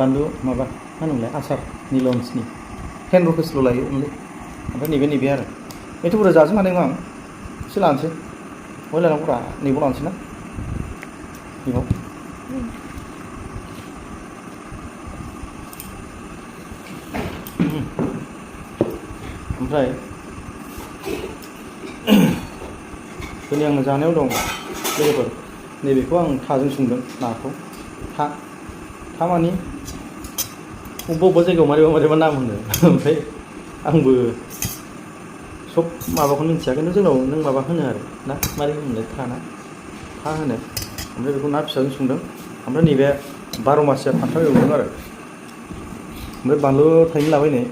बानलु माबा मा होनोमोनलाय आसारनि लन्चनि 10 रुपिसल' लायो अनलि ओमफ्राय नैबे आरो एथ' बुरजा जाजोबनो हानाय नङा आं एसे लानोसै बहाय लानांगौरा नैबाव लानोसै ना नैबाव ओमफ्राय दिनै आङो जानायाव दं लोगोफोर नैबेखौ आं थाजों संदों नाखौ था मानि बबेबा जायगायाव मारैबा नाम होनो ओमफ्राय आंबो सब माबाखौ मिन्थिया खिन्थु जोंनाव नों माबा होनो आरो ना मारै होनोमोनलाय था होनो ओमफ्राय बेखौ ना फिसाजों संदों ओमफ्राय नैबे 12 मासिया फान्थाव एवदों आरो ओमफ्राय बानलु थाइनै लाबायनै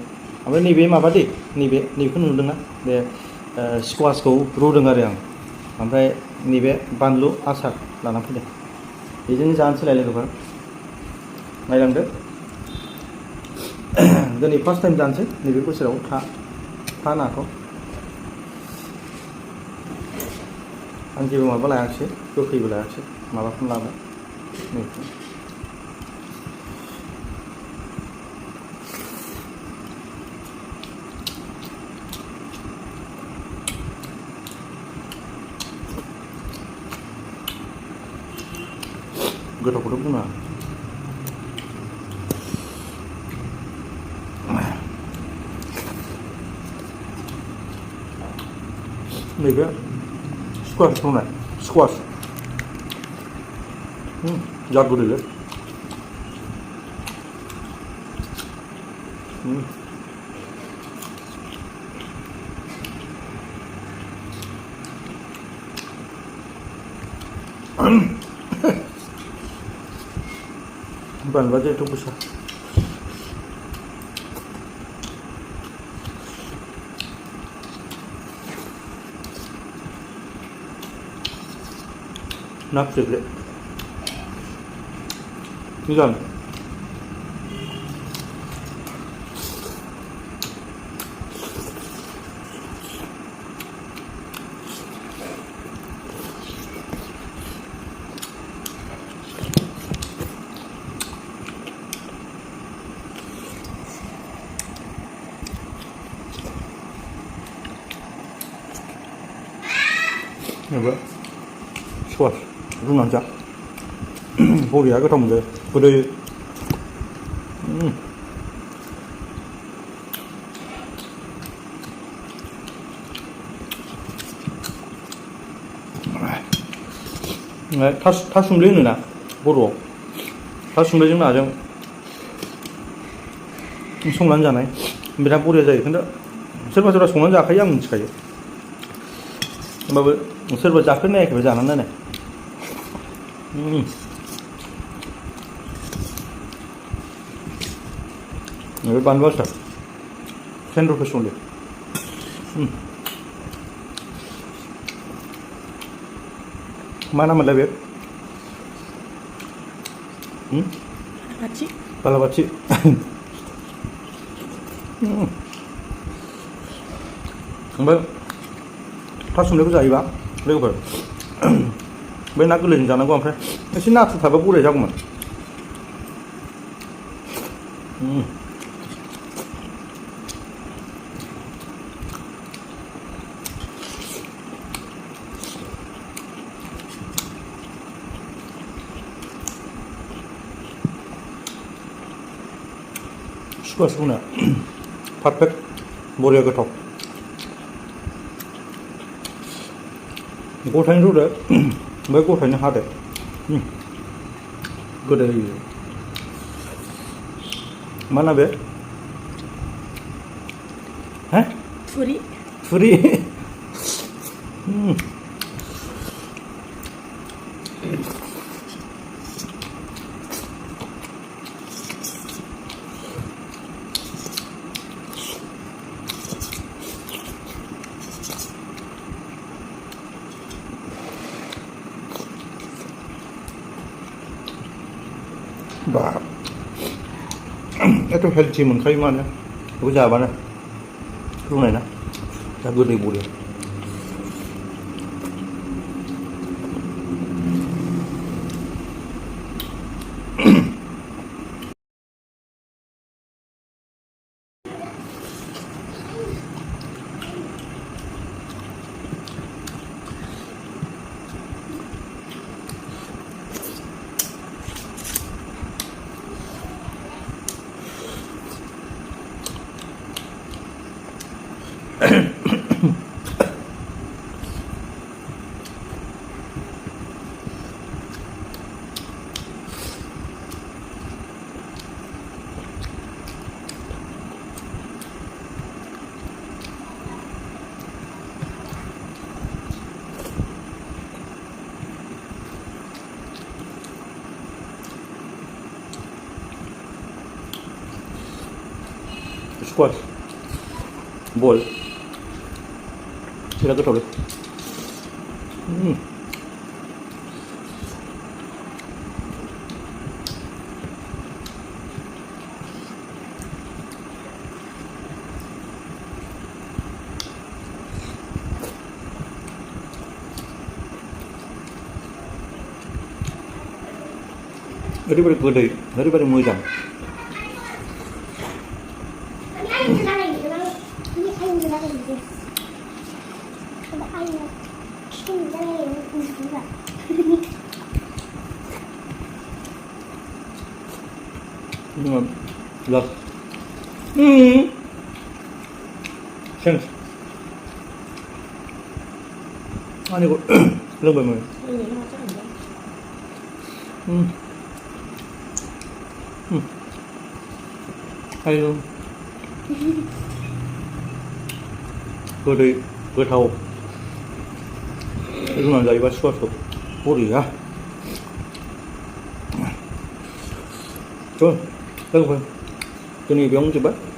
ओमफ्राय नैबे माबा दै नैबेखौ नुदोंना बे स्कुवासखौ रुदों आरो आं ओमफ्राय नैबे बानलु आसार लाना फैदों बेजोंनो जानोसैलाय लोगोफोर नायलांदो दिनै फार्स्ट टाइम जानोसै नैबे बोसोराव था नाखौ आं जेबो माबा लायाखिसै गोखैबो लायाखिसै माबाखौनो लाबाय नैखौ गोथावखौथ' बुङा नैबे स्कुवास दंना स्कुवास जा गोदैलै बानलुआ जेथ' गोसा ना फिथिख्रि मोजां नैबे स्कुवास रुनानै जा बरिया गोथाव मोनजायो गोदै थासुमलि होनोना बर'आव थासुमलिजों नाजों संनानै जानाय बिराद बरिया जायो खिन्थु सोरबा संनानै जाखायो आं मिथिखायो होमबाबो सोरबा जाफेरनायाखैबा जानानै नायनाय नैबे बानलु आसार 10 रुपिस अनलि मा नाममोनलाय बे बालाबाथि ओमफ्राय थासुमलिखौ जायोबा लोगोफोर बै ना गोरलैजों जानांगौ ओमफ्राय एसे नाथुर थाबा बरिया जागौमोन स्कुवास बुंनो पारफेक्ट बरिया गोथाव गथायैनो रुदो ओमफ्राय गथायैनो हादो गोदै मा ना बे थुरि बा एथ' हेल्थि मोनखायो मानो बेखौ जाबानो रुनाय ना दा गोदै बरिया Squash bol sila gotowy. Orybalnya gede, orybalnya mojan. Love. Thanks. 아니 이거 이런 거 뭐야? 아이고. 그래 그렇다고. 이거는 나 이거 수고했어. 머리야. Thôi, cái này béo không chứ bác.